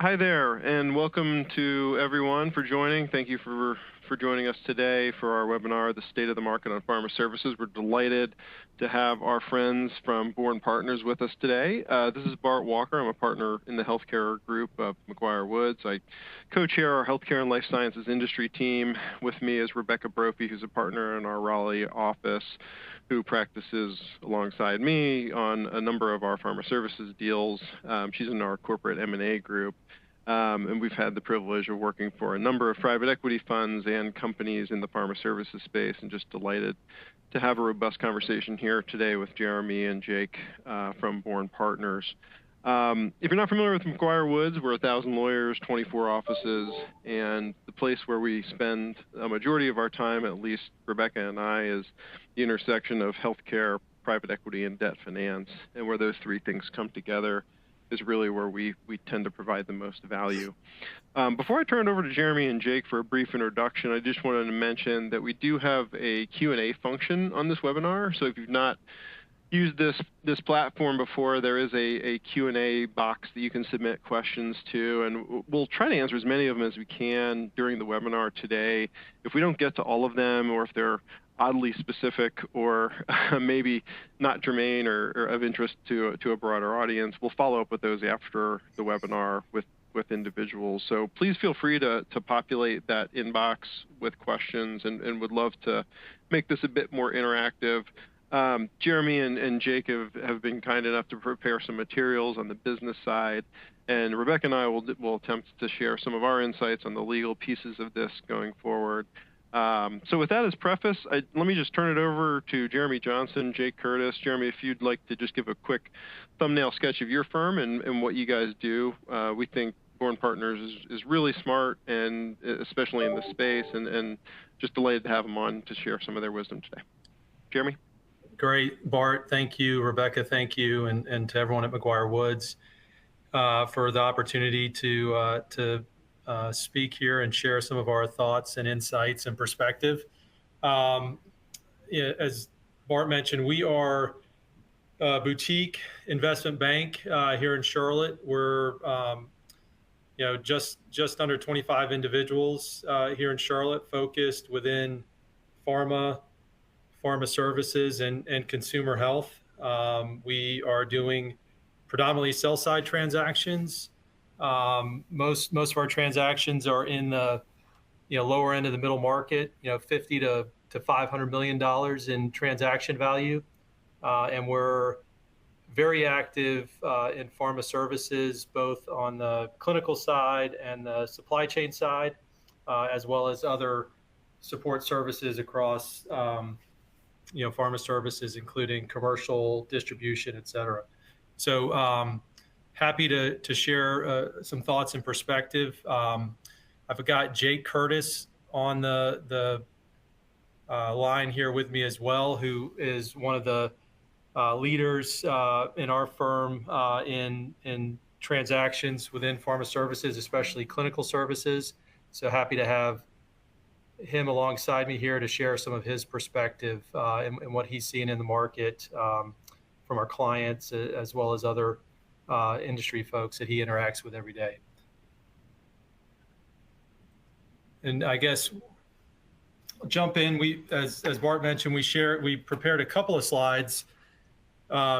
Hi there, and welcome to everyone for joining. Thank you for joining us today for our webinar, The State of the Market on Pharma Services. We're delighted to have our friends from Bourne Partners with us today. This is Bart Walker. I'm a partner in the healthcare group of McGuireWoods. I co-chair our healthcare and life sciences industry team. With me is Rebecca Brophy, who's a partner in our Raleigh office, who practices alongside me on a number of our pharma services deals. She's in our corporate M&A group. And we've had the privilege of working for a number of private equity funds and companies in the pharma services space, and just delighted to have a robust conversation here today with Jeremy and Jake from Bourne Partners. If you're not familiar with McGuireWoods, we're 1,000 lawyers, 24 offices, and the place where we spend a majority of our time, at least Rebecca and I, is the intersection of healthcare, private equity, and debt finance. And where those three things come together is really where we tend to provide the most value. Before I turn it over to Jeremy and Jake for a brief introduction, I just wanted to mention that we do have a Q&A function on this webinar. So if you've not used this platform before, there is a Q&A box that you can submit questions to, and we'll try to answer as many of them as we can during the webinar today. If we don't get to all of them, or if they're oddly specific or maybe not germane or of interest to a broader audience, we'll follow up with those after the webinar with individuals. So please feel free to populate that inbox with questions, and would love to make this a bit more interactive. Jeremy and Jake have been kind enough to prepare some materials on the business side, and Rebecca and I will attempt to share some of our insights on the legal pieces of this going forward. So with that as preface, let me just turn it over to Jeremy Johnson, Jake Curtis. Jeremy, if you'd like to just give a quick thumbnail sketch of your firm and what you guys do. We think Bourne Partners is really smart, and especially in this space, and just delighted to have them on to share some of their wisdom today. Jeremy? Great, Bart. Thank you. Rebecca, thank you. And to everyone at McGuireWoods for the opportunity to speak here and share some of our thoughts and insights and perspective. As Bart mentioned, we are a boutique investment bank here in Charlotte. We're just under 25 individuals here in Charlotte, focused within pharma services, and consumer health. We are doing predominantly sell-side transactions. Most of our transactions are in the lower end of the middle market, $50 to $500 million in transaction value, and we're very active in pharma services, both on the clinical side and the supply chain side, as well as other support services across pharma services, including commercial distribution, et cetera. So happy to share some thoughts and perspective. I've got Jake Curtis on the line here with me as well, who is one of the leaders in our firm in transactions within pharma services, especially clinical services. So happy to have him alongside me here to share some of his perspective and what he's seeing in the market from our clients, as well as other industry folks that he interacts with every day. And I guess jump in. As Bart mentioned, we prepared a couple of slides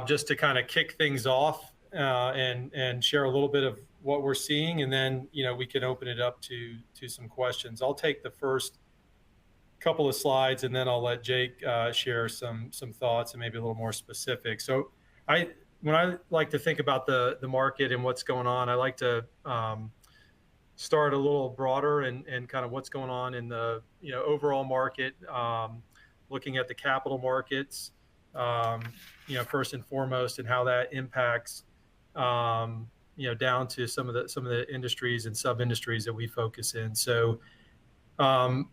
just to kind of kick things off and share a little bit of what we're seeing, and then we can open it up to some questions. I'll take the first couple of slides, and then I'll let Jake share some thoughts and maybe a little more specific. So when I like to think about the market and what's going on, I like to start a little broader and kind of what's going on in the overall market, looking at the capital markets, first and foremost, and how that impacts down to some of the industries and sub-industries that we focus in. So from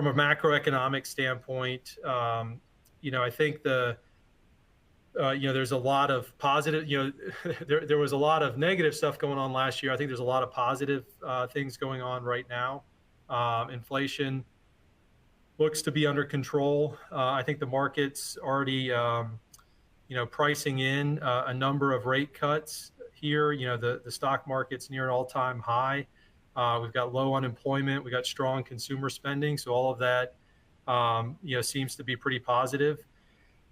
a macroeconomic standpoint, I think there's a lot of positive, there was a lot of negative stuff going on last year. I think there's a lot of positive things going on right now. Inflation looks to be under control. I think the market's already, pricing in a number of rate cuts here. The stock market's near an all-time high. We've got low unemployment. We got strong consumer spending. So all of that, seems to be pretty positive.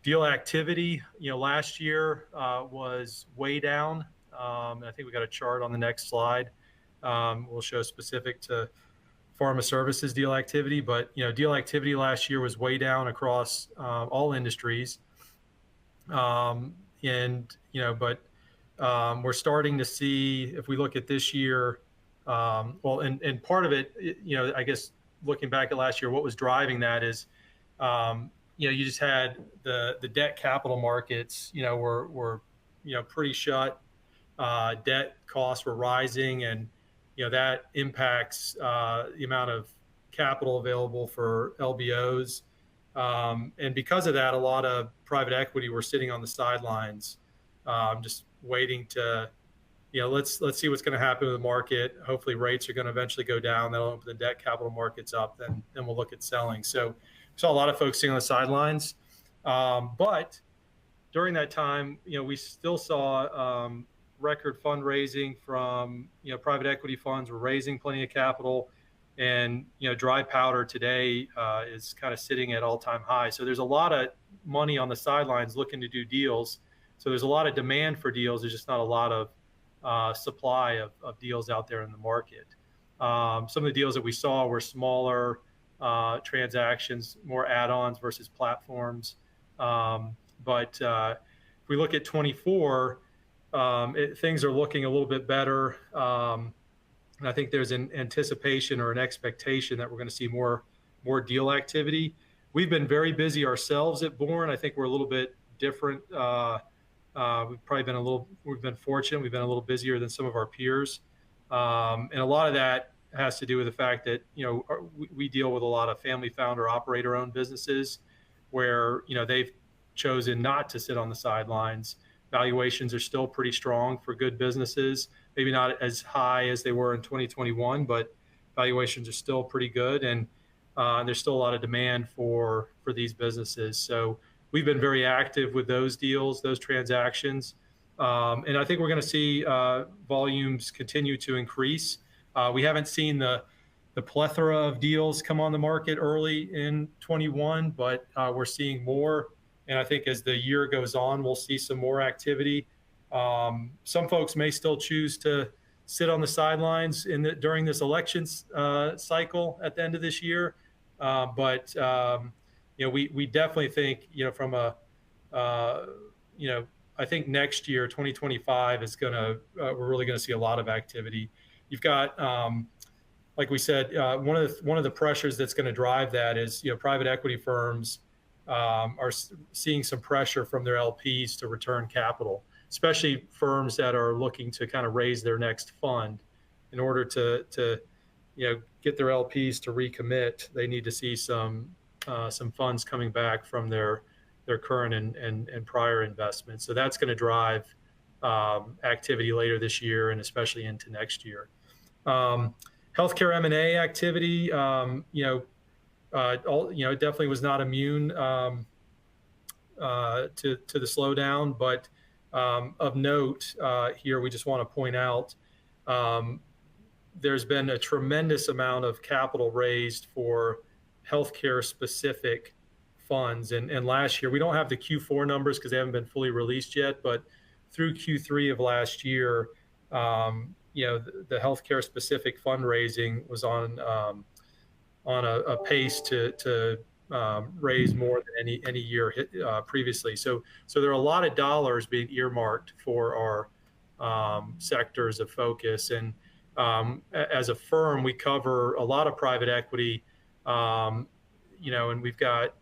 Deal activity, last year was way down. And I think we got a chart on the next slide. We'll show specific to Pharma Services deal activity, but deal activity last year was way down across all industries. But we're starting to see, if we look at this year, and part of it, I guess looking back at last year, what was driving that is, you just had the debt capital markets, were pretty shut. Debt costs were rising, and that impacts the amount of capital available for LBOs. And because of that, a lot of private equity were sitting on the sidelines, just waiting to, let's see what's going to happen with the market. Hopefully rates are going to eventually go down. That'll open the debt capital markets up. Then we'll look at selling. So we saw a lot of folks sitting on the sidelines. But during that time, we still saw record fundraising from, private equity funds were raising plenty of capital, and, dry powder today is kind of sitting at all-time high. So there's a lot of money on the sidelines looking to do deals. So there's a lot of demand for deals. There's just not a lot of supply of deals out there in the market. Some of the deals that we saw were smaller transactions, more add-ons versus platforms. But if we look at 24, things are looking a little bit better. And I think there's an anticipation or an expectation that we're going to see more deal activity. We've been very busy ourselves at Bourne. I think we're a little bit different. We've been fortunate. We've been a little busier than some of our peers. And a lot of that has to do with the fact that, we deal with a lot of family founder operator owned businesses where, they've chosen not to sit on the sidelines. Valuations are still pretty strong for good businesses, maybe not as high as they were in 2021, but valuations are still pretty good. And there's still a lot of demand for these businesses. So we've been very active with those deals, those transactions. And I think we're going to see volumes continue to increase. We haven't seen the plethora of deals come on the market early in 21, but we're seeing more. And I think as the year goes on, we'll see some more activity. Some folks may still choose to sit on the sidelines during this elections cycle at the end of this year. But we definitely think, from I think next year, 2025 is we're really going to see a lot of activity. You've got, like we said, one of the pressures that's going to drive that is, private equity firms are seeing some pressure from their LPs to return capital, especially firms that are looking to kind of raise their next fund. In order to get their LPs to recommit, they need to see some funds coming back from their current and prior investments. So that's going to drive activity later this year and especially into next year. Healthcare M&A activity, it definitely was not immune to the slowdown. But of note here, we just want to point out there's been a tremendous amount of capital raised for healthcare specific funds. And last year, we don't have the Q4 numbers because they haven't been fully released yet, but through Q3 of last year, the healthcare specific fundraising was on a pace to raise more than any year previously. So there are a lot of dollars being earmarked for our sectors of focus. And as a firm, we cover a lot of private equity, and we've got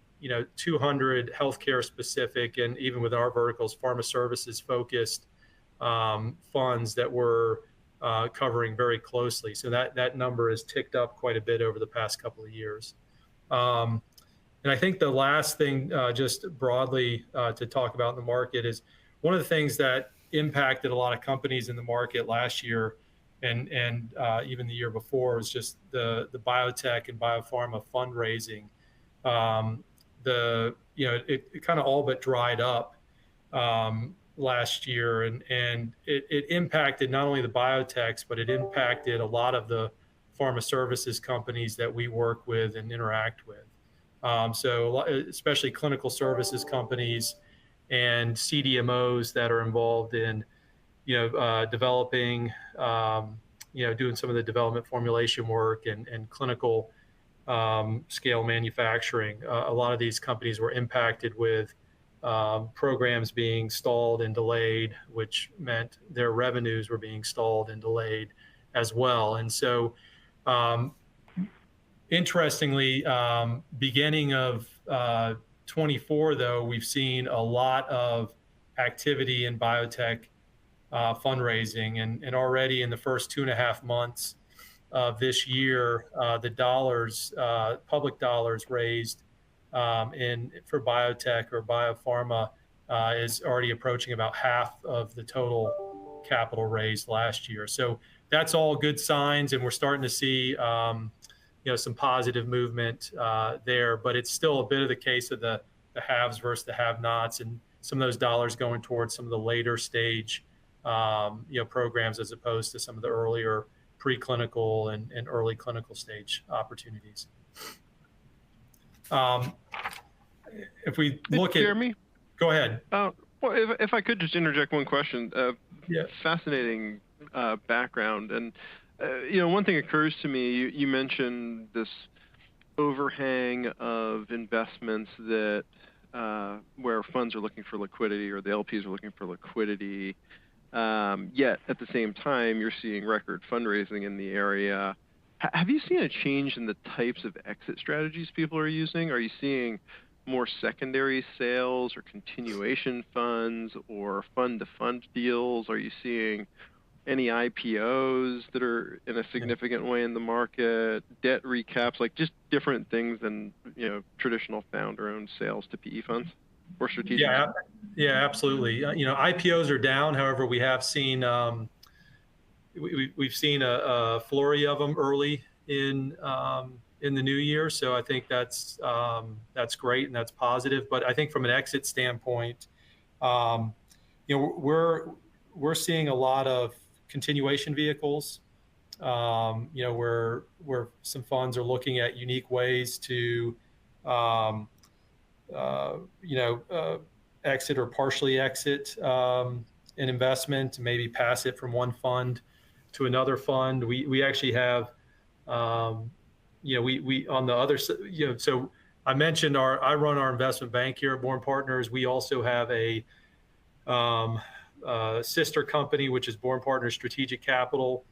200 healthcare specific, and even with our verticals, Pharma Services focused funds that we're covering very closely. So that number has ticked up quite a bit over the past couple of years. And I think the last thing, just broadly to talk about in the market, is one of the things that impacted a lot of companies in the market last year and even the year before was just the biotech and biopharma fundraising. It kind of all but dried up. last year, and it impacted not only the biotechs, but it impacted a lot of the pharma services companies that we work with and interact with. So especially clinical services companies and CDMOs that are involved in, developing, doing some of the development formulation work and clinical scale manufacturing. A lot of these companies were impacted with programs being stalled and delayed, which meant their revenues were being stalled and delayed as well. And so, interestingly, beginning of 24, though, we've seen a lot of activity in biotech fundraising, and already in the first 2.5 months of this year, the public dollars raised for biotech or biopharma is already approaching about half of the total capital raised last year. So that's all good signs, and we're starting to see some positive movement there. But it's still a bit of the case of the haves versus the have-nots, and some of those dollars going towards some of the later stage programs as opposed to some of the earlier preclinical and early clinical stage opportunities. If we look at Jeremy, go ahead. Well, if I could just interject one question. Yeah. Fascinating background, and one thing occurs to me. You mentioned this overhang of investments that where funds are looking for liquidity, or the LPs are looking for liquidity. Yet at the same time, you're seeing record fundraising in the area. Have you seen a change in the types of exit strategies people are using? Are you seeing more secondary sales or continuation funds or fund-to-fund deals? Are you seeing any IPOs that are in a significant way in the market, debt recaps, like just different things than traditional founder-owned sales to PE funds or strategic? Yeah, absolutely. IPOs are down. However, we have seen we've seen a flurry of them early in the new year. So I think that's great and that's positive. But I think from an exit standpoint, we're seeing a lot of continuation vehicles, where some funds are looking at unique ways to exit or partially exit an investment, maybe pass it from one fund to another fund. We actually have, we on the other, so I mentioned I run our investment bank here at Bourne Partners. We also have a sister company, which is Bourne Partners Strategic Capital,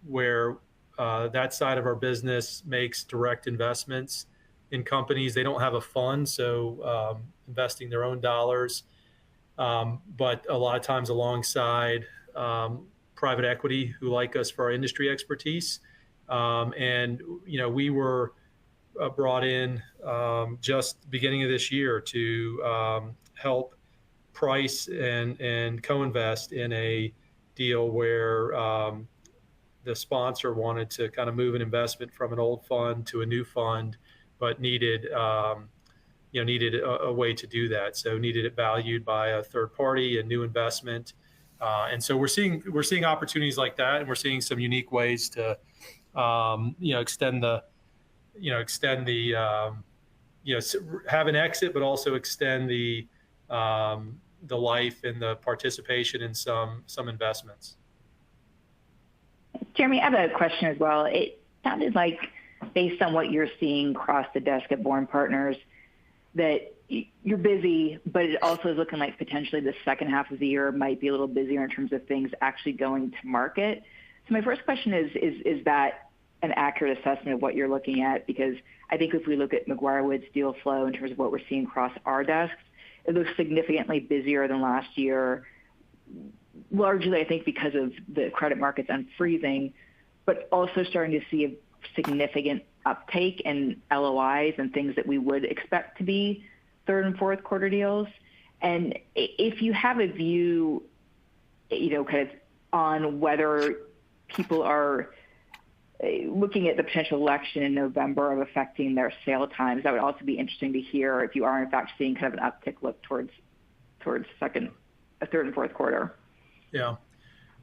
where that side of our business makes direct investments in companies. They don't have a fund, so investing their own dollars, but a lot of times alongside private equity who like us for our industry expertise. And we were brought in just beginning of this year to help price and co-invest in a deal where the sponsor wanted to kind of move an investment from an old fund to a new fund, but needed a way to do that. So needed it valued by a third party, a new investment, and so we're seeing opportunities like that, and we're seeing some unique ways to extend the have an exit, but also extend the life and the participation in some investments. Jeremy, I have a question as well. It sounded like, based on what you're seeing across the desk at Bourne Partners, that you're busy, but it also is looking like potentially the second half of the year might be a little busier in terms of things actually going to market. So my first question is that an accurate assessment of what you're looking at? Because I think if we look at McGuireWoods deal flow in terms of what we're seeing across our desks, it looks significantly busier than last year, largely, I think, because of the credit markets unfreezing, but also starting to see a significant uptake in LOIs and things that we would expect to be third and fourth quarter deals. And if you have a view, kind of on whether people are looking at the potential election in November of affecting their sale times, that would also be interesting to hear if you are in fact seeing kind of an uptick look towards towards third and fourth quarter. Yeah.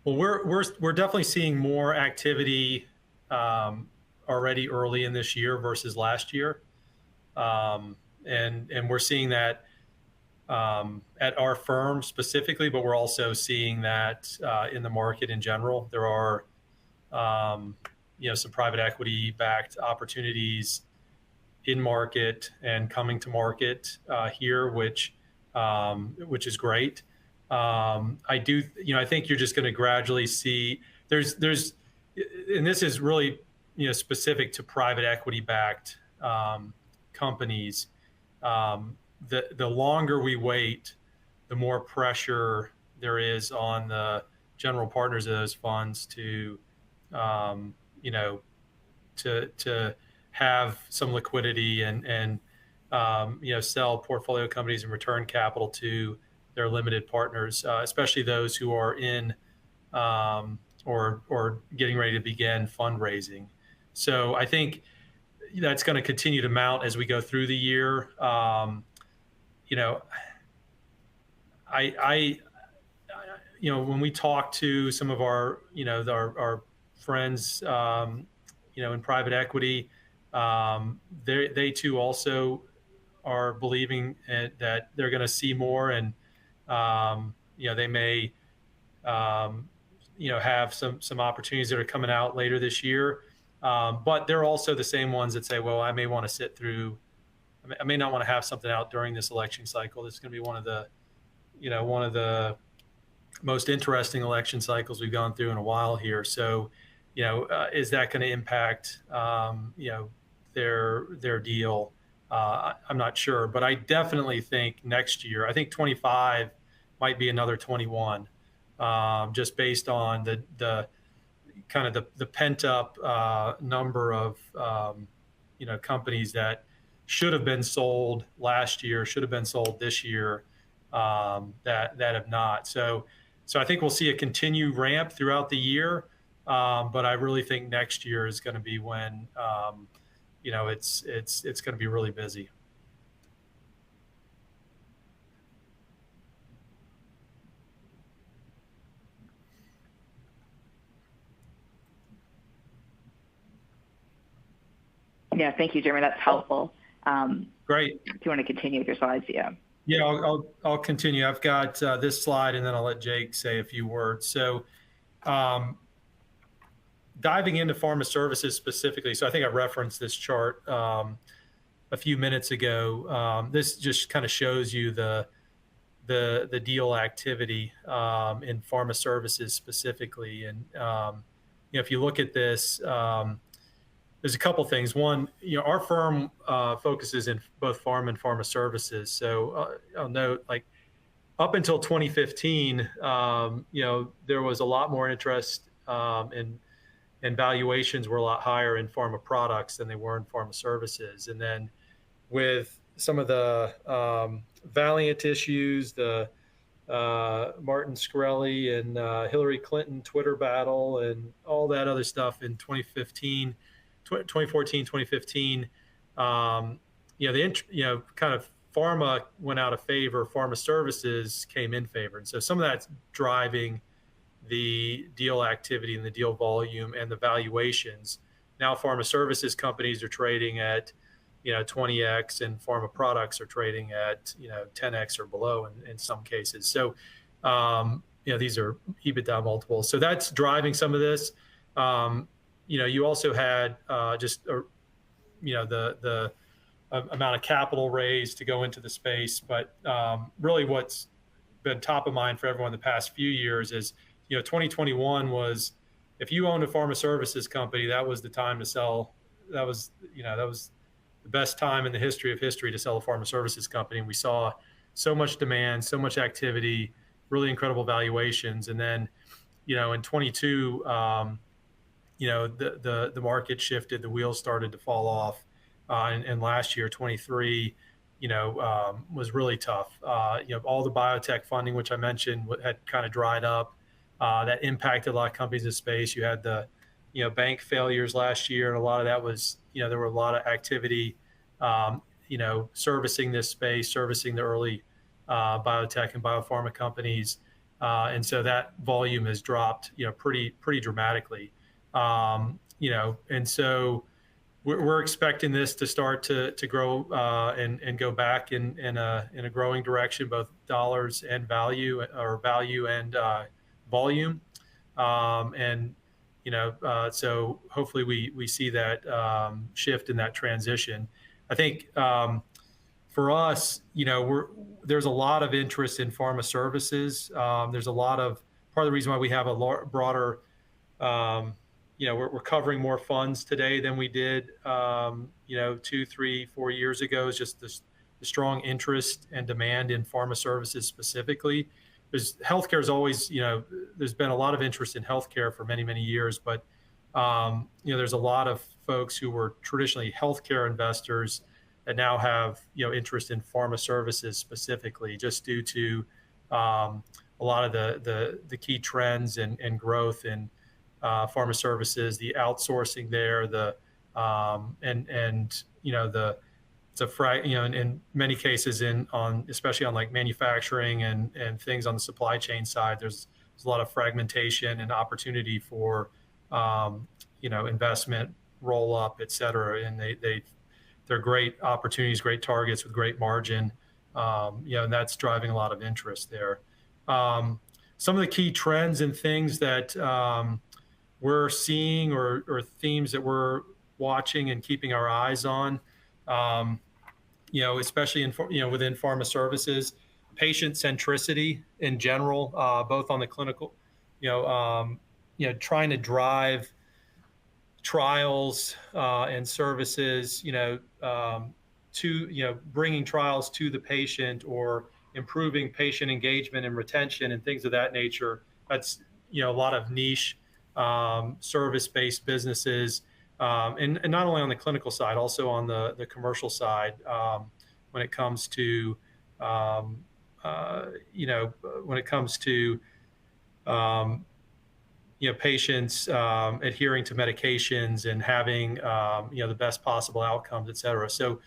Well, we're definitely seeing more activity already early in this year versus last year, and we're seeing that at our firm specifically, but we're also seeing that in the market in general. There are some private equity backed opportunities in market and coming to market here, which is great. I think you're just going to gradually see there's, and this is really, specific to private equity backed companies. The longer we wait, the more pressure there is on the general partners of those funds to have some liquidity and sell portfolio companies and return capital to their limited partners, especially those who are in or getting ready to begin fundraising. So I think that's going to continue to mount as we go through the year. When we talk to some of our friends, in private equity, they too also are believing that they're going to see more, and they may have some opportunities that are coming out later this year. But they're also the same ones that say, well, I may want to sit through. I may not want to have something out during this election cycle. This is going to be one of the most interesting election cycles we've gone through in a while here. So, is that going to impact, their deal? I'm not sure, but I definitely think next year, I think 25 might be another 21, just based on the kind of the pent up number of, companies that should have been sold last year, should have been sold this year, that have not. So I think we'll see a continued ramp throughout the year, but I really think next year is going to be when it's going to be really busy. Yeah, thank you, Jeremy. That's helpful. Great. Do you want to continue with your slides? Yeah. Yeah, I'll continue. I've got this slide, and then I'll let Jake say a few words. So, diving into Pharma Services specifically, so I think I referenced this chart a few minutes ago. This just kind of shows you the deal activity in Pharma Services specifically, and if you look at this. There's a couple things. One, our firm focuses in both pharma and pharma services. So I'll note, like, up until 2015, there was a lot more interest and valuations were a lot higher in pharma products than they were in pharma services. And then with some of the Valiant issues, the Martin Shkreli and Hillary Clinton Twitter battle and all that other stuff in 2014, 2015, kind of pharma went out of favor, pharma services came in favor. And so some of that's driving the deal activity and the deal volume and the valuations. Now pharma services companies are trading at, 20x, and pharma products are trading at, 10x or below in some cases. So, these are EBITDA multiples. So that's driving some of this. You also had the amount of capital raised to go into the space. But really what's been top of mind for everyone the past few years is, 2021 was, if you owned a pharma services company, that was the time to sell. That was the best time in the history of history to sell a pharma services company. And we saw so much demand, so much activity, really incredible valuations. And then, in 22, the market shifted, the wheels started to fall off. And last year, 23, was really tough. All the biotech funding, which I mentioned, had kind of dried up. That impacted a lot of companies in the space. You had the, bank failures last year. And a lot of that was, there were a lot of activity, servicing this space, servicing the early biotech and biopharma companies. And so that volume has dropped, pretty dramatically. And so we're expecting this to start to grow and go back in a growing direction, both dollars and value, or value and volume. So hopefully we see that shift in that transition. I think for us, there's a lot of interest in pharma services. There's a lot of part of the reason why we have a broader, we're covering more funds today than we did, 2, 3, 4 years ago. Is just the strong interest and demand in pharma services specifically. Healthcare is always, there's been a lot of interest in healthcare for many, many years, but there's a lot of folks who were traditionally healthcare investors that now have interest in pharma services specifically, just due to a lot of the key trends and growth in pharma services, the outsourcing there, in many cases especially on like manufacturing and things on the supply chain side, there's a lot of fragmentation and opportunity for investment, roll up, et cetera. And they're great opportunities, great targets with great margin, and that's driving a lot of interest there. Some of the key trends and things that we're seeing or themes that we're watching and keeping our eyes on, especially within pharma services, patient centricity in general, both on the clinical, trying to drive trials and services, to bringing trials to the patient, or improving patient engagement and retention and things of that nature. That's a lot of niche service-based businesses, and not only on the clinical side, also on the commercial side, when it comes to patients adhering to medications and having the best possible outcomes, et cetera. So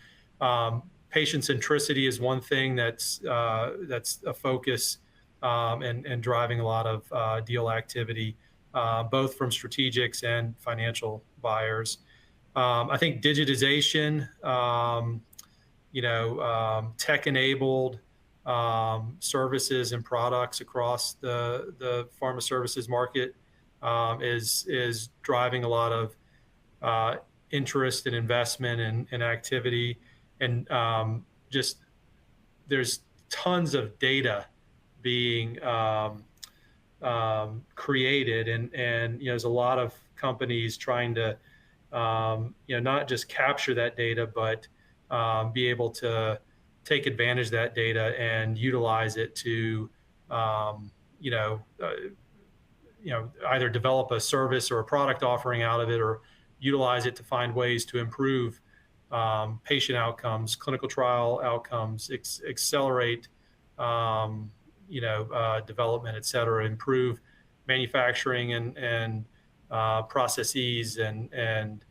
patient centricity is one thing that's a focus and driving a lot of deal activity, both from strategics and financial buyers. I think digitization, tech-enabled services and products across the pharma services market is driving a lot of interest and investment and activity. And just there's tons of data being created, and there's a lot of companies trying to not just capture that data, but be able to take advantage of that data and utilize it to either develop a service or a product offering out of it, or utilize it to find ways to improve patient outcomes, clinical trial outcomes, accelerate development, et cetera, improve manufacturing and processes and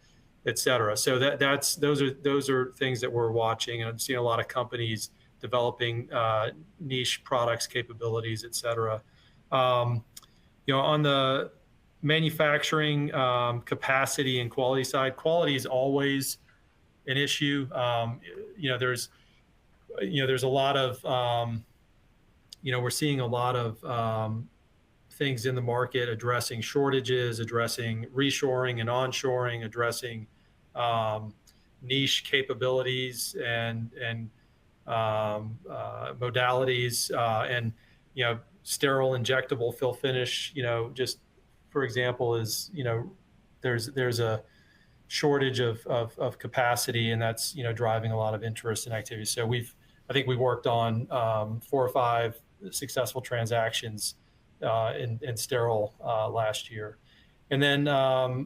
et cetera. So those are things that we're watching, and I'm seeing a lot of companies developing niche products, capabilities, et cetera. On the manufacturing capacity and quality side, quality is always an issue. There's a lot of we're seeing a lot of things in the market addressing shortages, addressing reshoring and onshoring, addressing niche capabilities and modalities, and sterile injectable fill finish. Just for example, is there's a shortage of capacity, and that's driving a lot of interest and activity. So I think we worked on 4 or 5 successful transactions in sterile last year. And then I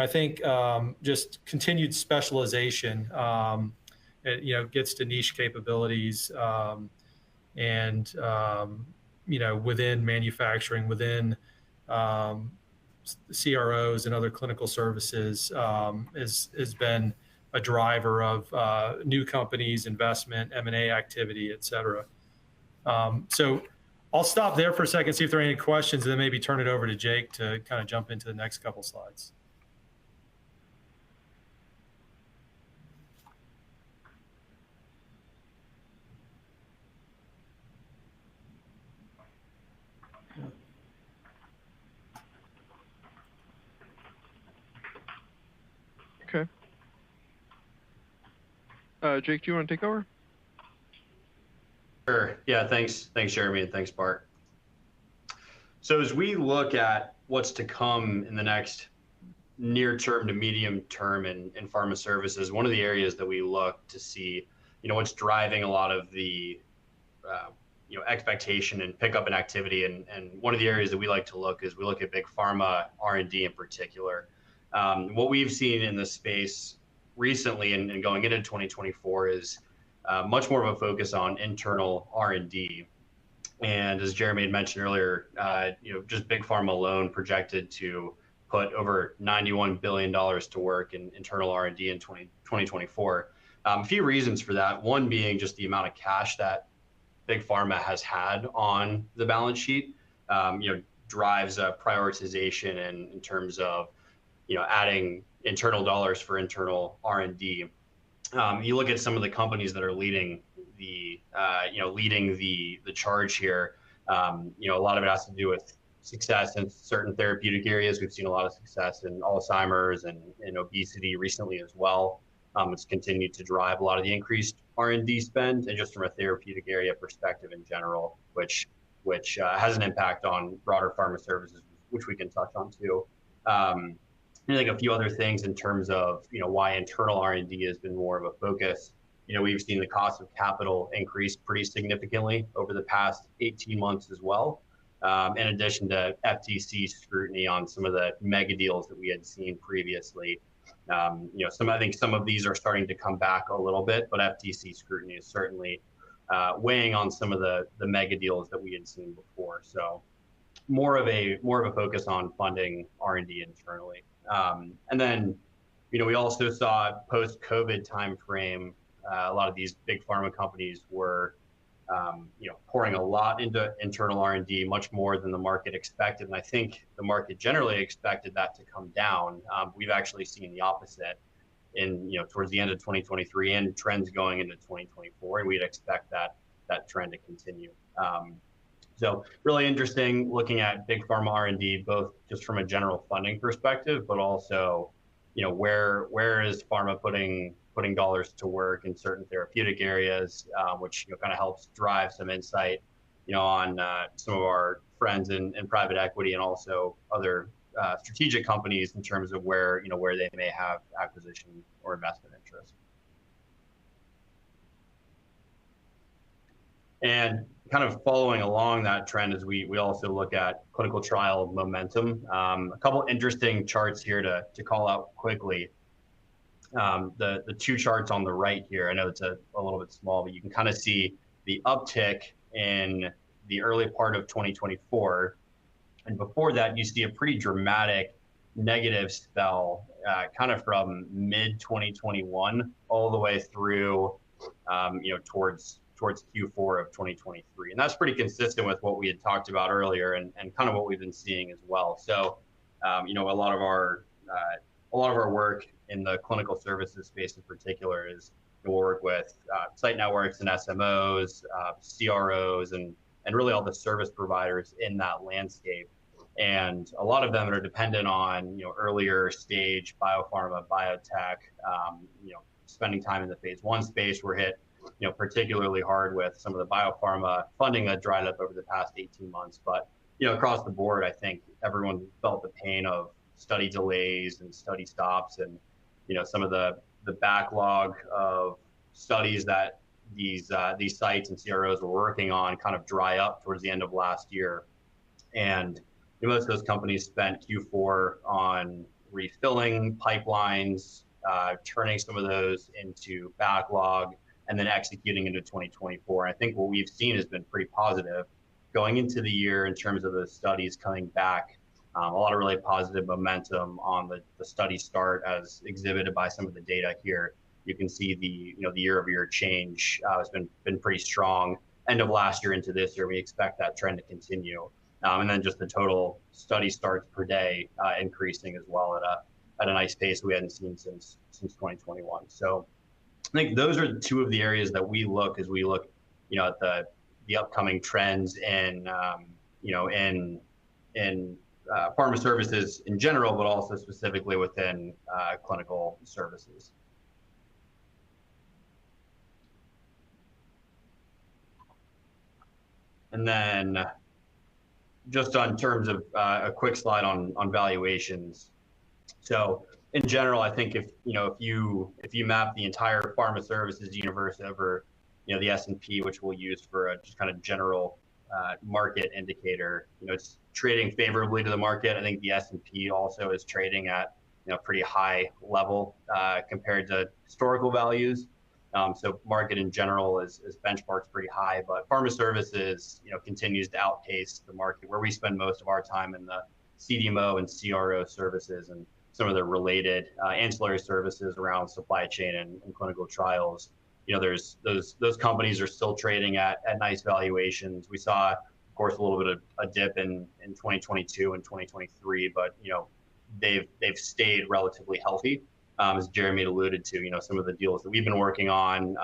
think just continued specialization gets to niche capabilities, and within manufacturing, within CROs and other clinical services, has been a driver of new companies, investment, M&A activity, et cetera. So I'll stop there for a second, see if there are any questions, and then maybe turn it over to Jake to kind of jump into the next couple slides. Okay. Jake, do you want to take over? Sure. Yeah, thanks, Jeremy, and thanks, Bart. So as we look at what's to come in the next near term to medium term in pharma services, one of the areas that we look to see, what's driving a lot of the, expectation and pickup in activity. And one of the areas that we like to look is we look at big pharma R&D in particular. What we've seen in this space recently and going into 2024 is much more of a focus on internal R&D. And as Jeremy had mentioned earlier, just big pharma alone projected to put over $91 billion to work in internal R&D in 2024. A few reasons for that. One being just the amount of cash that big pharma has had on the balance sheet, drives a prioritization in terms of, adding internal dollars for internal R&D. You look at some of the companies that are leading the charge here. A lot of it has to do with success in certain therapeutic areas. We've seen a lot of success in Alzheimer's and in obesity recently as well. It's continued to drive a lot of the increased R&D spend, and just from a therapeutic area perspective in general, which has an impact on broader pharma services, which we can touch on too. I think a few other things in terms of why internal R&D has been more of a focus. We've seen the cost of capital increase pretty significantly over the past 18 months as well. In addition to FTC scrutiny on some of the mega deals that we had seen previously. I think some of these are starting to come back a little bit, but FTC scrutiny is certainly weighing on some of the mega deals that we had seen before. So more of a focus on funding R&D internally. And then, we also saw post-COVID timeframe, a lot of these big pharma companies were, pouring a lot into internal R&D, much more than the market expected. And I think the market generally expected that to come down. We've actually seen the opposite towards the end of 2023 and trends going into 2024, and we'd expect that trend to continue. So really interesting looking at big pharma R&D, both just from a general funding perspective, but also, where is pharma putting dollars to work in certain therapeutic areas, which kind of helps drive some insight, on some of our friends in private equity and also other strategic companies in terms of where they may have acquisition or investment interest. And kind of following along that trend as we also look at clinical trial momentum. A couple interesting charts here to call out quickly. The two charts on the right here, I know it's a little bit small, but you can kind of see the uptick in the early part of 2024. And before that, you see a pretty dramatic negative spell, kind of from mid 2021 all the way through, towards Q4 of 2023. And that's pretty consistent with what we had talked about earlier and kind of what we've been seeing as well. So, a lot of our work in the clinical services space in particular is we'll work with site networks and SMOs, CROs, and really all the service providers in that landscape. And a lot of them are dependent on, earlier stage biopharma, biotech, spending time in the phase 1 space. We're hit, particularly hard with some of the biopharma funding that dried up over the past 18 months. But, across the board, I think everyone felt the pain of study delays and study stops and, some of the backlog of studies that these sites and CROs were working on kind of dry up towards the end of last year. And most of those companies spent Q4 on refilling pipelines, turning some of those into backlog, and then executing into 2024. And I think what we've seen has been pretty positive going into the year in terms of the studies coming back. A lot of really positive momentum on the study start as exhibited by some of the data here. you can see the year-over-year change has been pretty strong. End of last year into this year, we expect that trend to continue. And then just the total study starts per day increasing as well at a nice pace we hadn't seen since 2021. So I think those are two of the areas that we look as we look, at the upcoming trends in pharma services in general, but also specifically within clinical services. And then just on terms of a quick slide on valuations. So in general, I think if you map the entire pharma services universe over, the S&P, which we'll use for a just kind of general market indicator, it's trading favorably to the market. I think the S&P also is trading at pretty high level compared to historical values. So market in general is benchmarks pretty high, but pharma services continues to outpace the market, where we spend most of our time in the CDMO and CRO services and some of the related ancillary services around supply chain and clinical trials. There's those companies are still trading at nice valuations. We saw, of course, a little bit of a dip in 2022 and 2023, but they've stayed relatively healthy. As Jeremy alluded to, some of the deals that we've been working on,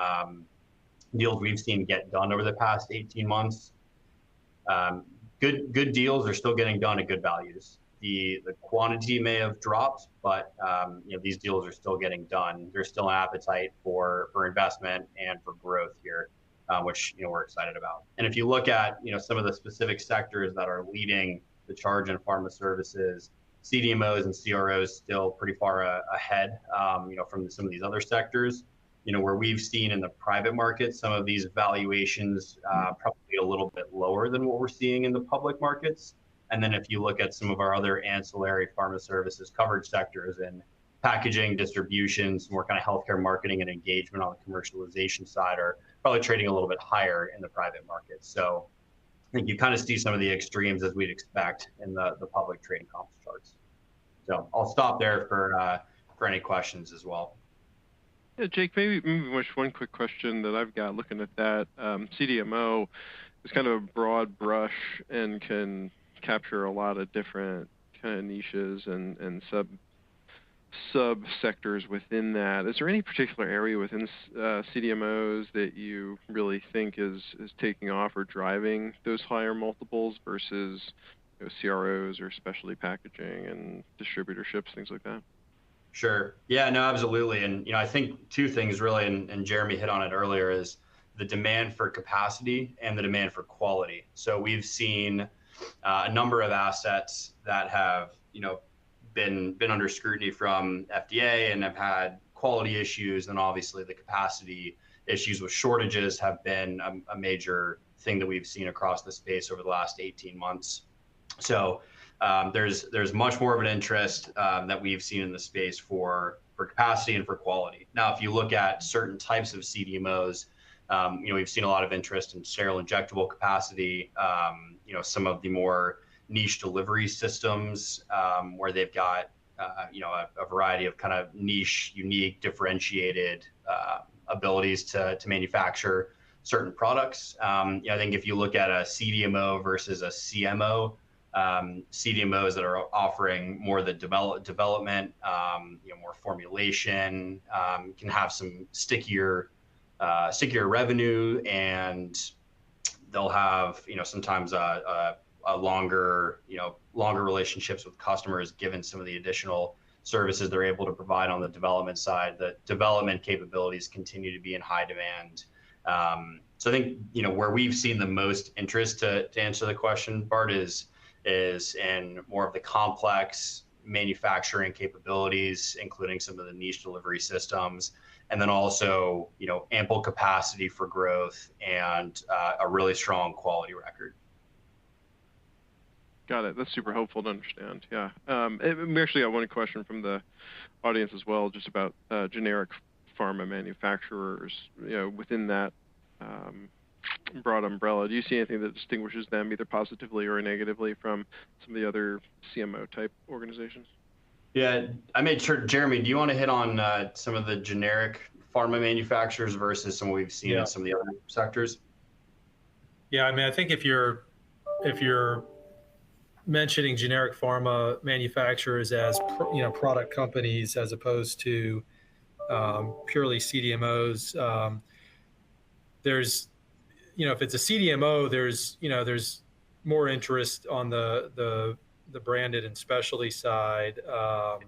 deals we've seen get done over the past 18 months. Good deals are still getting done at good values. The quantity may have dropped, but these deals are still getting done. There's still an appetite for investment and for growth here, which we're excited about. And if you look at some of the specific sectors that are leading the charge in pharma services, CDMOs and CROs still pretty far ahead, from some of these other sectors. Where we've seen in the private market, some of these valuations probably a little bit lower than what we're seeing in the public markets. And then if you look at some of our other ancillary pharma services coverage sectors in packaging, distribution, some more kind of healthcare marketing and engagement on the commercialization side are probably trading a little bit higher in the private market. So I think you kind of see some of the extremes as we'd expect in the public trading comps charts. So I'll stop there for any questions as well. Yeah, Jake, maybe just one quick question that I've got looking at that. CDMO is kind of a broad brush and can capture a lot of different kind of niches and sub-sectors within that. Is there any particular area within CDMOs that you really think is taking off or driving those higher multiples versus CROs or specialty packaging and distributorships, things like that? Sure. Yeah, no, absolutely. And, I think two things really, and Jeremy hit on it earlier, is the demand for capacity and the demand for quality. So we've seen a number of assets that have, been under scrutiny from FDA and have had quality issues, and obviously the capacity issues with shortages have been a major thing that we've seen across the space over the last 18 months. So there's much more of an interest that we've seen in the space for capacity and for quality. Now, if you look at certain types of CDMOs, we've seen a lot of interest in sterile injectable capacity, some of the more niche delivery systems where they've got, a variety of kind of niche, unique, differentiated abilities to manufacture certain products. I think if you look at a CDMO versus a CMO, CDMOs that are offering more the development, more formulation, can have some stickier revenue, and they'll have sometimes a longer relationships with customers, given some of the additional services they're able to provide on the development side. The development capabilities continue to be in high demand. So I think where we've seen the most interest, to answer the question, Bart, is in more of the complex manufacturing capabilities, including some of the niche delivery systems, and then also ample capacity for growth and a really strong quality record. Got it. That's super helpful to understand. Yeah. We actually got one question from the audience as well, just about generic pharma manufacturers. Within that broad umbrella, do you see anything that distinguishes them either positively or negatively from some of the other CMO type organizations? Yeah, I made sure. Jeremy, do you want to hit on some of the generic pharma manufacturers versus some we've seen in some of the other sectors? Yeah, I mean, I think if you're mentioning generic pharma manufacturers as product companies as opposed to purely CDMOs, there's if it's a CDMO, there's more interest on the branded and specialty side, or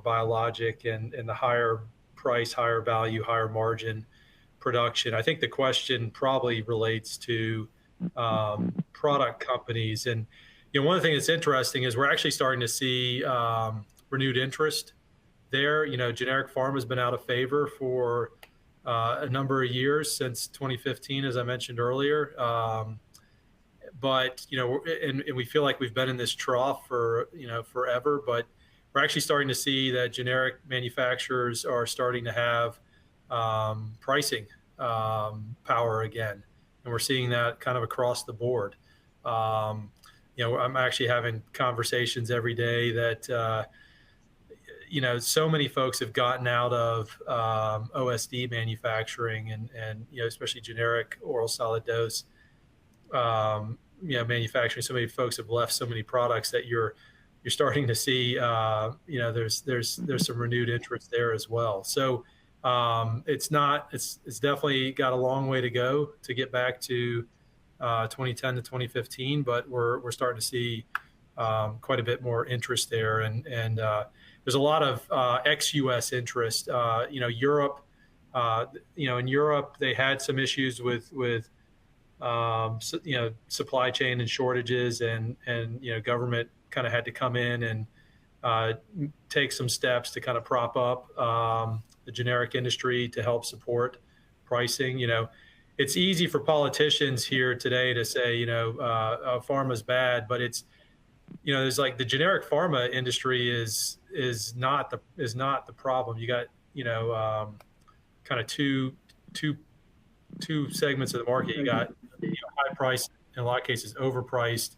biologic and the higher price, higher value, higher margin production. I think the question probably relates to product companies. And one of the things that's interesting is we're actually starting to see renewed interest there. Generic pharma has been out of favor for a number of years, since 2015, as I mentioned earlier. But and we feel like we've been in this trough for forever. But we're actually starting to see that generic manufacturers are starting to have pricing power again, and we're seeing that kind of across the board. I'm actually having conversations every day that so many folks have gotten out of OSD manufacturing and especially generic oral solid dose manufacturing. So many folks have left so many products that you're starting to see there's some renewed interest there as well. So it's definitely got a long way to go to get back to 2010 to 2015, but we're starting to see quite a bit more interest there, and there's a lot of ex-US interest. Europe, in Europe they had some issues with supply chain and shortages, and government kind of had to come in and take some steps to kind of prop up the generic industry to help support pricing. It's easy for politicians here today to say, pharma's bad, but it's, there's like the generic pharma industry is not the problem. You got, kind of two segments of the market. You got high price, in a lot of cases overpriced,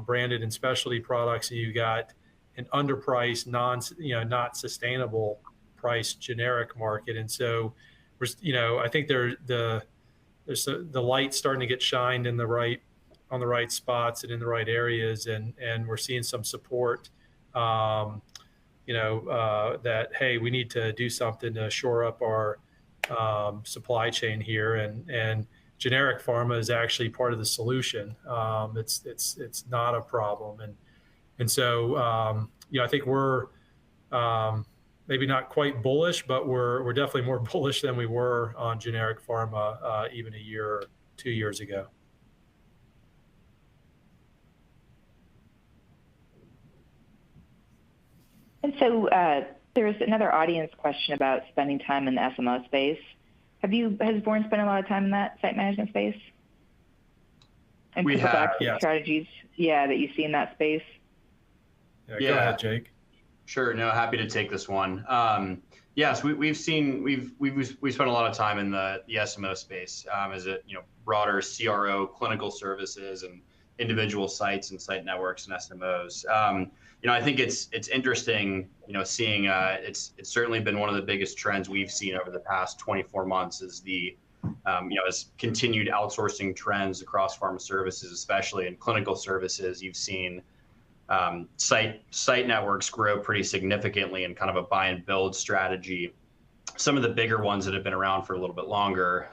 branded and specialty products. And you got an underpriced, not sustainable price generic market. And so I think there's the light starting to get shined on the right spots and in the right areas, and we're seeing some support. That hey, we need to do something to shore up our supply chain here, and generic pharma is actually part of the solution. It's not a problem, and so I think we're maybe not quite bullish, but we're definitely more bullish than we were on generic pharma even a year or 2 years ago. And so there's another audience question about spending time in the SMO space. Has Bourne spent a lot of time in that site management space? And we have, yes. Strategies, that you see in that space. Yeah, go ahead, Jake. Sure. No, happy to take this one. Yes, we've spent a lot of time in the SMO space as a broader CRO, clinical services, and individual sites and site networks and SMOs. I think it's interesting, seeing it's certainly been one of the biggest trends we've seen over the past 24 months is the as continued outsourcing trends across pharma services, especially in clinical services. You've seen site networks grow pretty significantly in kind of a buy and build strategy. Some of the bigger ones that have been around for a little bit longer,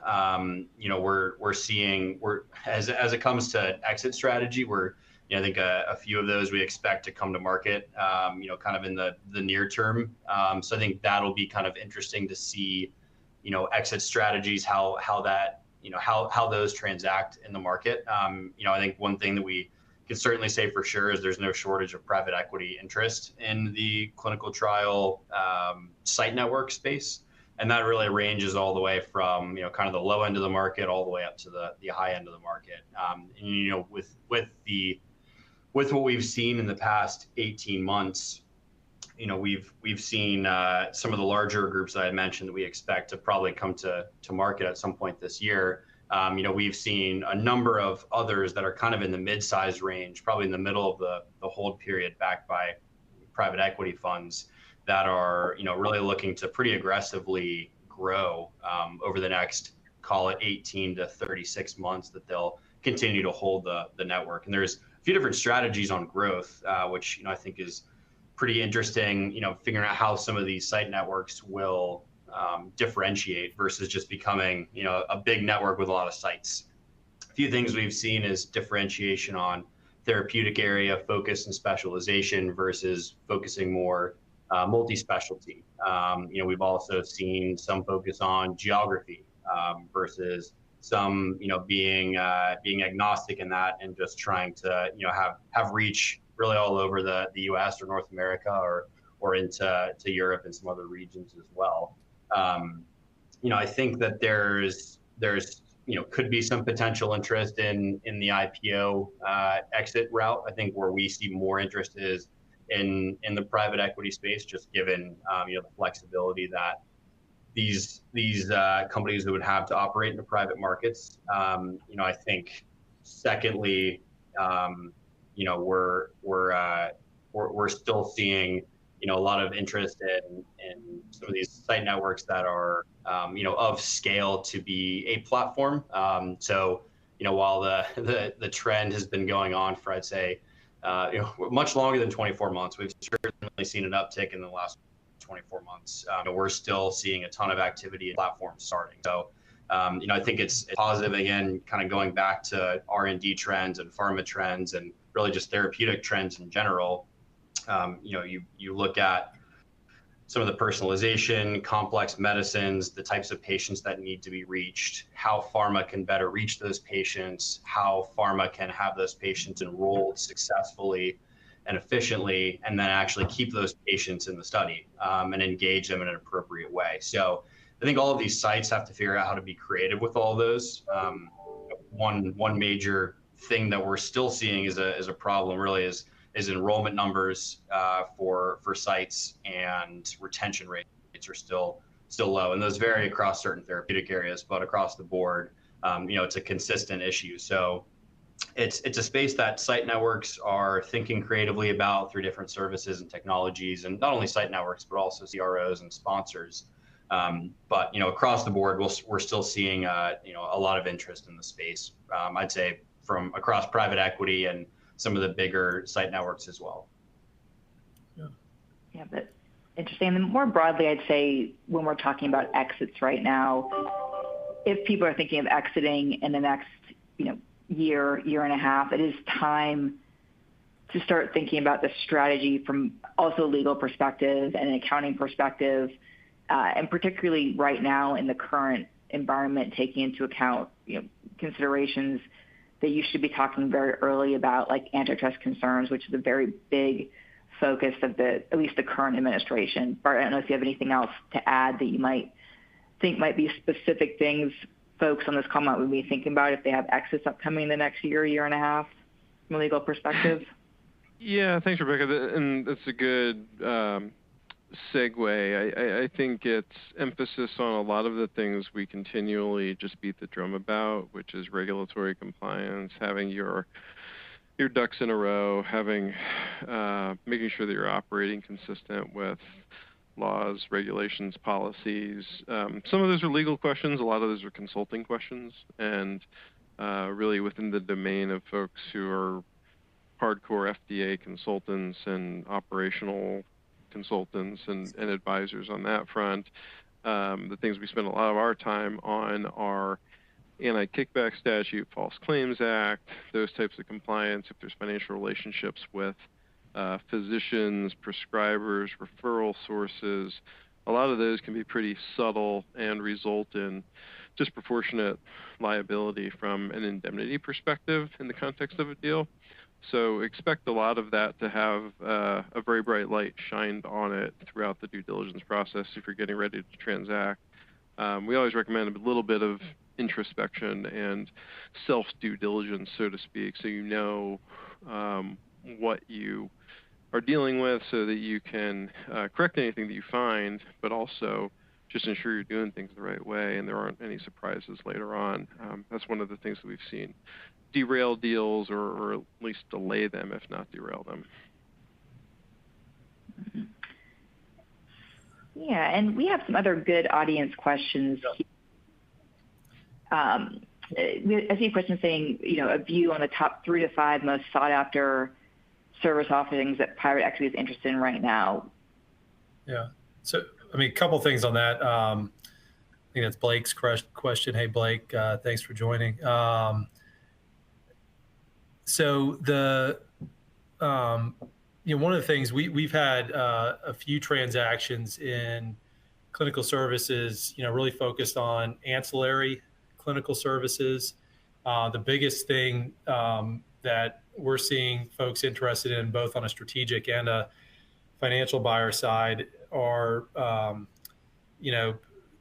we're seeing as it comes to exit strategy, I think a few of those we expect to come to market, kind of in the near term. So I think that'll be kind of interesting to see, exit strategies, how those transact in the market. I think one thing that we can certainly say for sure is there's no shortage of private equity interest in the clinical trial site network space. And that really ranges all the way from, kind of the low end of the market all the way up to the high end of the market. With what we've seen in the past 18 months, we've seen some of the larger groups that I mentioned that we expect to probably come to market at some point this year. We've seen a number of others that are kind of in the mid-size range, probably in the middle of the hold period, backed by private equity funds. that are, really looking to pretty aggressively grow over the next, call it 18 to 36 months, that they'll continue to hold the network. And there's a few different strategies on growth, which, I think is pretty interesting, figuring out how some of these site networks will differentiate versus just becoming, a big network with a lot of sites. A few things we've seen is differentiation on therapeutic area focus and specialization versus focusing more multi-specialty. We've also seen some focus on geography versus some, being agnostic in that and just trying to, have reach really all over the U.S. or North America or into Europe and some other regions as well. I think that there's could be some potential interest in the IPO exit route. I think where we see more interest is in the private equity space, just given the flexibility that these companies would have to operate in the private markets. I think secondly, we're still seeing a lot of interest in some of these site networks that are of scale to be a platform. So while the trend has been going on for, I'd say, much longer than 24 months, we've certainly seen an uptick in the last 24 months. We're still seeing a ton of activity in platforms starting. So I think it's positive, again, kind of going back to R&D trends and pharma trends and really just therapeutic trends in general. You look at some of the personalization, complex medicines, the types of patients that need to be reached, how pharma can better reach those patients, how pharma can have those patients enrolled successfully and efficiently, and then actually keep those patients in the study and engage them in an appropriate way. So I think all of these sites have to figure out how to be creative with all of those. One major thing that we're still seeing is a problem really is enrollment numbers for sites, and retention rates are still low, and those vary across certain therapeutic areas, but across the board, it's a consistent issue. So it's a space that site networks are thinking creatively about through different services and technologies, and not only site networks but also CROs and sponsors. But across the board, we're still seeing a lot of interest in the space. I'd say from across private equity and some of the bigger site networks as well. Yeah, but interesting. And more broadly, I'd say when we're talking about exits right now, if people are thinking of exiting in the next, year and a half, it is time to start thinking about the strategy from also a legal perspective and an accounting perspective, and particularly right now in the current environment, taking into account, considerations that you should be talking very early about, like antitrust concerns, which is a very big focus of at least the current administration. Bart, I don't know if you have anything else to add that you might think might be specific things folks on this call might be thinking about if they have exits upcoming in the next year and a half from a legal perspective. Yeah, thanks, Rebecca. And that's a good segue. I think it's emphasis on a lot of the things we continually just beat the drum about, which is regulatory compliance, having your ducks in a row, making sure that you're operating consistent with laws, regulations, policies. Some of those are legal questions. A lot of those are consulting questions, and really within the domain of folks who are hardcore FDA consultants and operational consultants and advisors on that front. The things we spend a lot of our time on are anti-kickback statute, False Claims Act, those types of compliance, if there's financial relationships with physicians, prescribers, referral sources. A lot of those can be pretty subtle and result in disproportionate liability from an indemnity perspective in the context of a deal. So expect a lot of that to have a very bright light shined on it throughout the due diligence process if you're getting ready to transact. We always recommend a little bit of introspection and self-due diligence, so to speak, so you know what you are dealing with so that you can correct anything that you find, but also just ensure you're doing things the right way and there aren't any surprises later on. That's one of the things that we've seen derail deals or at least delay them, if not derail them. Yeah, and we have some other good audience questions. I see a question saying, a view on the top 3 to 5 most sought after service offerings that private equity is interested in right now. Yeah. So, a couple things on that. I think that's Blake's question. Hey, Blake, thanks for joining. So one of the things we've had a few transactions in clinical services, really focused on ancillary clinical services. The biggest thing that we're seeing folks interested in, both on a strategic and a financial buyer side, are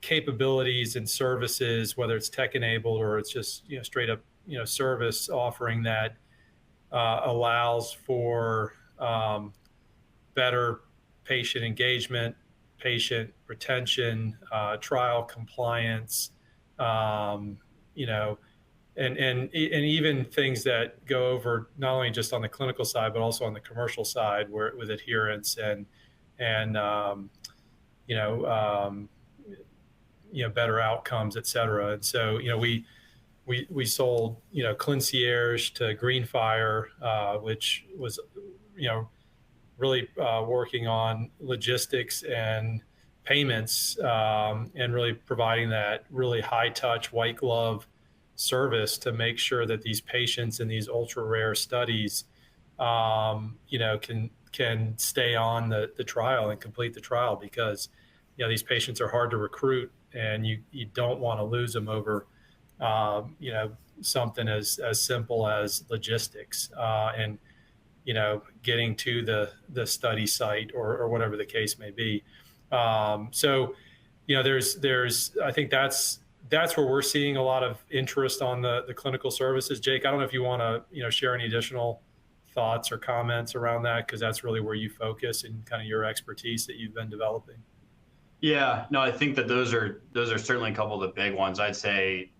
capabilities and services, whether it's tech enabled or it's just straight up service offering that allows for better patient engagement, patient retention, trial compliance, and even things that go over not only just on the clinical side but also on the commercial side, where with adherence and better outcomes, et cetera. And so we sold Clincierge to Greenfire, which was really working on logistics and payments, and really providing that really high touch, white glove service to make sure that these patients in these ultra rare studies can stay on the trial and complete the trial, because these patients are hard to recruit, and you don't want to lose them over something as simple as logistics and getting to the study site or whatever the case may be. So there's I think that's where we're seeing a lot of interest on the clinical services. Jake, I don't know if you want to share any additional thoughts or comments around that, because that's really where you focus and kind of your expertise that you've been developing. Yeah, no, I think that those are certainly a couple of the big ones. I'd say,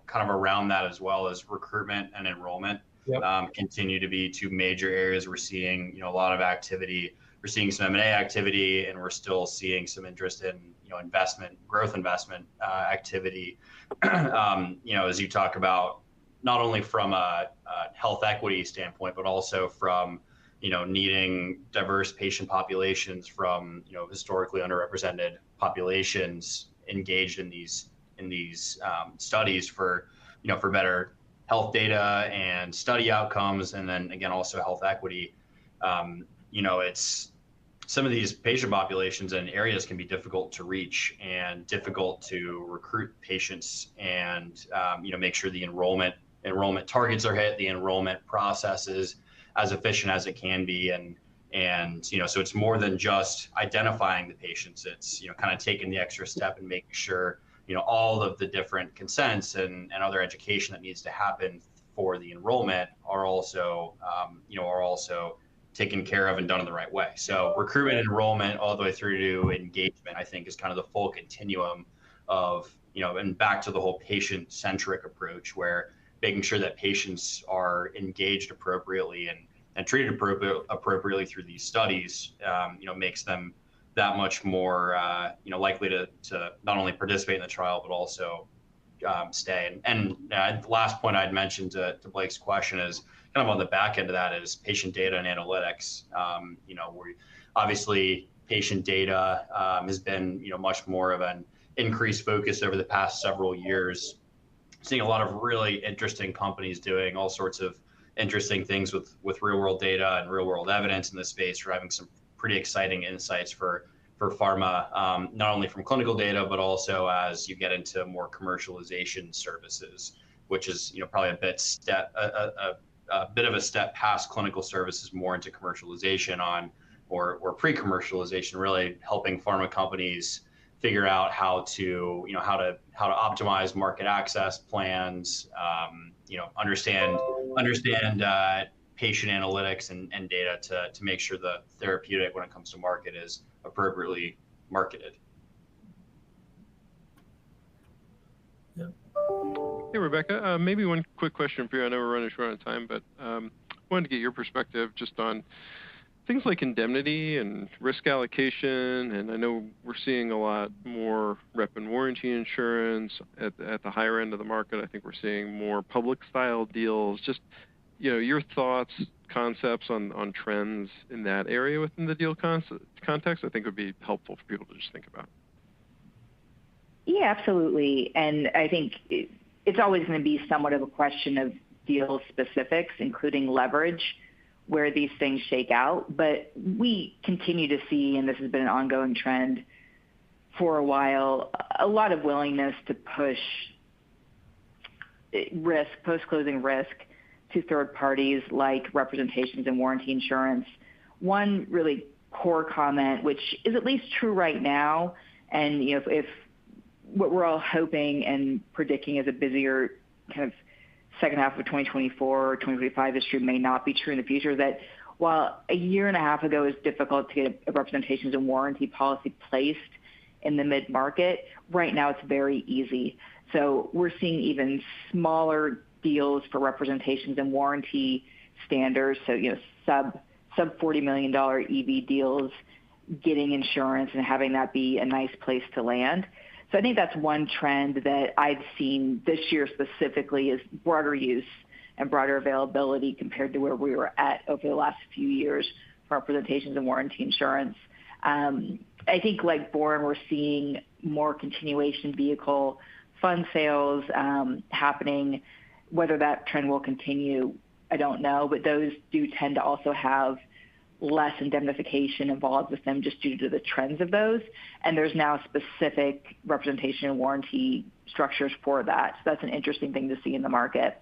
kind of around that as well as recruitment and enrollment. Yep. Continue to be 2 major areas we're seeing, a lot of activity. We're seeing some M&A activity, and we're still seeing some interest in, growth investment activity. As you talk about, not only from a health equity standpoint, but also from needing diverse patient populations, from historically underrepresented populations engaged in these studies for for better health data and study outcomes, and then again also health equity. It's some of these patient populations and areas can be difficult to reach and difficult to recruit patients, and make sure the enrollment targets are hit, the enrollment process is as efficient as it can be, and so it's more than just identifying the patients. It's kind of taking the extra step and making sure all of the different consents and other education that needs to happen for the enrollment are also taken care of and done in the right way. So recruitment and enrollment all the way through to engagement, I think, is kind of the full continuum of and back to the whole patient-centric approach, where making sure that patients are engaged appropriately and treated appropriately through these studies, makes them that much more, likely to not only participate in the trial, but also stay. And the last point I'd mentioned to Blake's question is kind of on the back end of that is patient data and analytics. Obviously patient data has been, much more of an increased focus over the past several years. Seeing a lot of really interesting companies doing all sorts of interesting things with real world data and real world evidence in this space, driving some pretty exciting insights for pharma, not only from clinical data, but also as you get into more commercialization services, which is probably a bit of a step past clinical services, more into commercialization or pre-commercialization, really helping pharma companies figure out how to optimize market access plans, understand patient analytics and data to make sure the therapeutic, when it comes to market, is appropriately marketed. Yeah. Hey, Rebecca, maybe one quick question for you. I know we're running short on time, but wanted to get your perspective just on things like indemnity and risk allocation, and I know we're seeing a lot more rep and warranty insurance at the higher end of the market. I think we're seeing more public style deals. Just, your thoughts, concepts on trends in that area within the deal context, I think would be helpful for people to just think about. Yeah, absolutely. And I think it's always going to be somewhat of a question of deal specifics, including leverage, where these things shake out. But we continue to see, and this has been an ongoing trend for a while, a lot of willingness to push risk, post-closing risk, to third parties like representations and warranty insurance. One really core comment, which is at least true right now, and if what we're all hoping and predicting is a busier kind of second half of 2024 or 2025 history may not be true in the future, that while a year and a half ago it was difficult to get a representations and warranty policy placed in the mid-market, right now it's very easy. So we're seeing even smaller deals for representations and warranty standards, so sub $40 million EV deals, getting insurance and having that be a nice place to land. So I think that's one trend that I've seen this year specifically is broader use and broader availability compared to where we were at over the last few years for representations and warranty insurance. I think like Bourne, we're seeing more continuation vehicle fund sales happening. Whether that trend will continue, I don't know, but those do tend to also have less indemnification involved with them just due to the trends of those. And there's now specific representation and warranty structures for that. So that's an interesting thing to see in the market.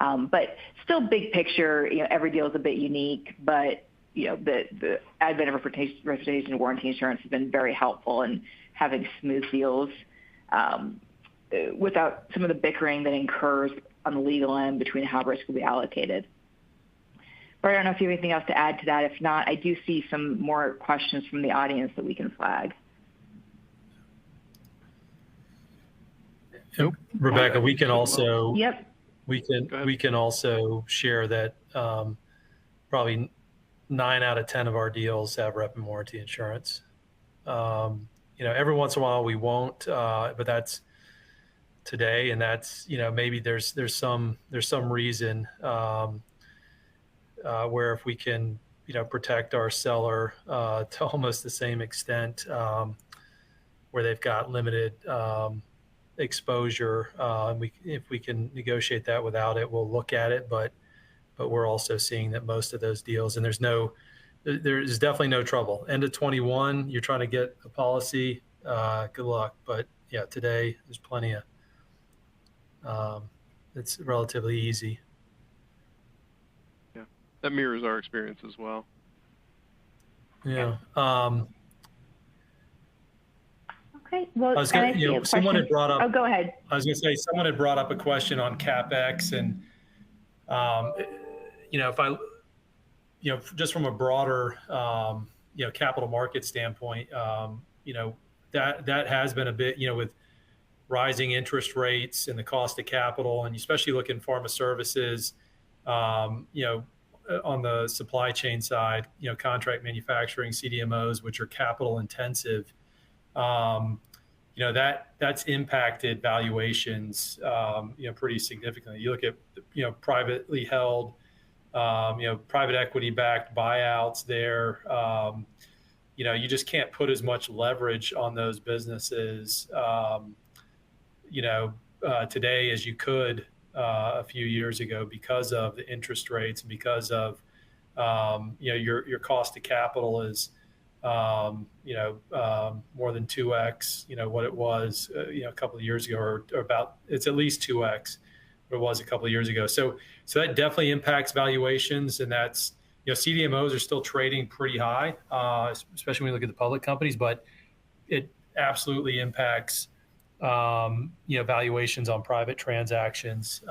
But still big picture, every deal is a bit unique, but the advent of representation and warranty insurance has been very helpful in having smooth deals without some of the bickering that incurs on the legal end between how risk will be allocated. But I don't know if you have anything else to add to that. If not, I do see some more questions from the audience that we can flag. Nope. Rebecca, we can also Yep. we can also share that probably 9 out of 10 of our deals have rep and warranty insurance. Every once in a while we won't, but that's today, and that's maybe there's some reason where if we can protect our seller to almost the same extent, where they've got limited exposure, if we can negotiate that without it, we'll look at it. But we're also seeing that most of those deals, and there's definitely no trouble. End of 21, you're trying to get a policy, good luck. But yeah, today there's plenty of, it's relatively easy. Yeah, that mirrors our experience as well. Yeah. Okay. Well, someone had brought up. Oh, go ahead. I was going to say someone had brought up a question on CapEx, and if I, just from a broader, capital market standpoint, that has been a bit, with rising interest rates and the cost of capital, and especially look in Pharma Services, on the supply chain side, contract manufacturing, CDMOs, which are capital intensive, that's impacted valuations, pretty significantly. You look at, privately held, private equity backed buyouts there, you just can't put as much leverage on those businesses, today as you could a few years ago because of the interest rates and because of, your cost of capital is, more than 2x, what it was, a couple of years ago, or about, it's at least 2x what it was a couple of years ago. So that definitely impacts valuations, and that's, CDMOs are still trading pretty high, especially when you look at the public companies, but it absolutely impacts, valuations on private transactions.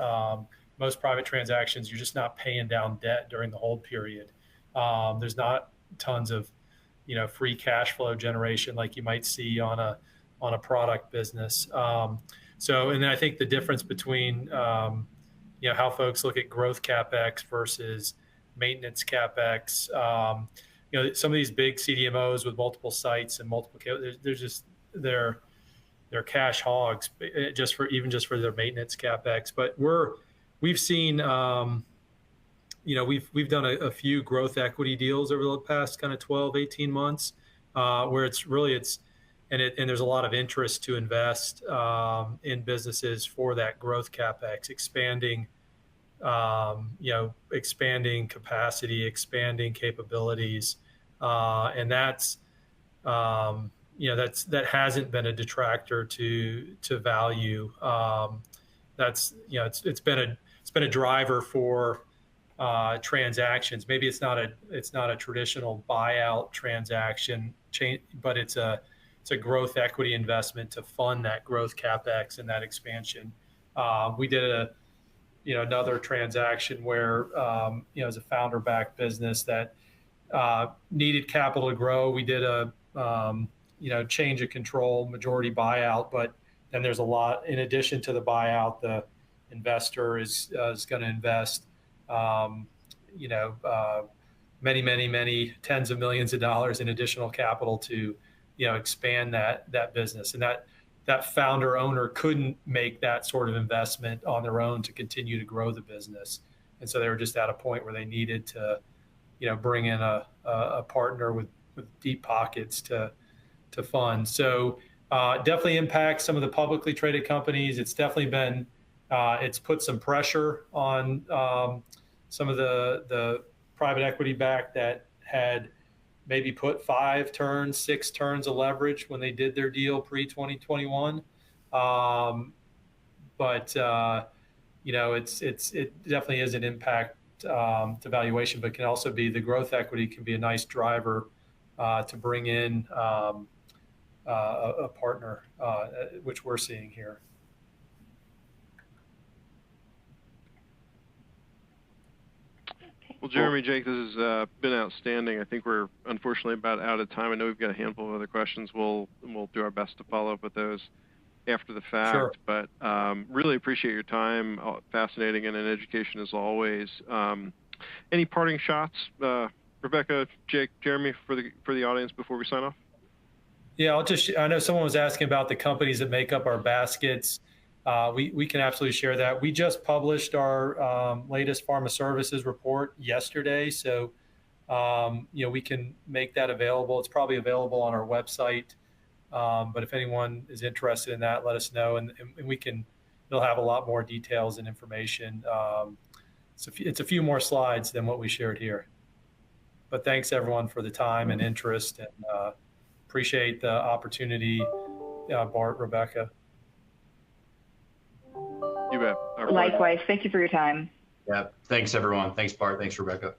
Most private transactions, you're just not paying down debt during the hold period. There's not tons of, free cash flow generation like you might see on a product business. And then I think the difference between, how folks look at growth CapEx versus maintenance CapEx, some of these big CDMOs with multiple sites and multiple, they're just, they're cash hogs just for their maintenance CapEx. But we've seen, we've done a few growth equity deals over the past kind of 12, 18 months, where and there's a lot of interest to invest in businesses for that growth CapEx, expanding capacity, expanding capabilities, and that hasn't been a detractor to value. It's been a driver for transactions. Maybe it's not a traditional buyout transaction, but it's a growth equity investment to fund that growth CapEx and that expansion. We did another transaction where as a founder-backed business that needed capital to grow. We did a change of control, majority buyout, but then there's a lot in addition to the buyout. The investor is going to invest many tens of millions of dollars in additional capital to expand that business, and that founder owner couldn't make that sort of investment on their own to continue to grow the business, and so they were just at a point where they needed to bring in a partner with deep pockets to fund. So definitely impacts some of the publicly traded companies. It's definitely been it's put some pressure on some of the private equity back that had maybe put 5 turns, 6 turns of leverage when they did their deal pre-2021. But it definitely is an impact to valuation, but can also be the growth equity can be a nice driver to bring in a partner, which we're seeing here. Well, Jeremy, Jake, this has been outstanding. I think we're unfortunately about out of time. I know we've got a handful of other questions. We'll do our best to follow up with those after the fact. Sure. But really appreciate your time. Fascinating and an education as always. Any parting shots, Rebecca, Jake, Jeremy, for the audience before we sign off? Yeah, I know someone was asking about the companies that make up our baskets. We can absolutely share that. We just published our latest Pharma Services report yesterday, so we can make that available. It's probably available on our website, but if anyone is interested in that, let us know, and it'll have a lot more details and information. It's a few more slides than what we shared here. But thanks everyone for the time and interest, and appreciate the opportunity, Bart, Rebecca. You bet. Likewise. Thank you for your time. Yeah. Thanks, everyone. Thanks, Bart. Thanks, Rebecca.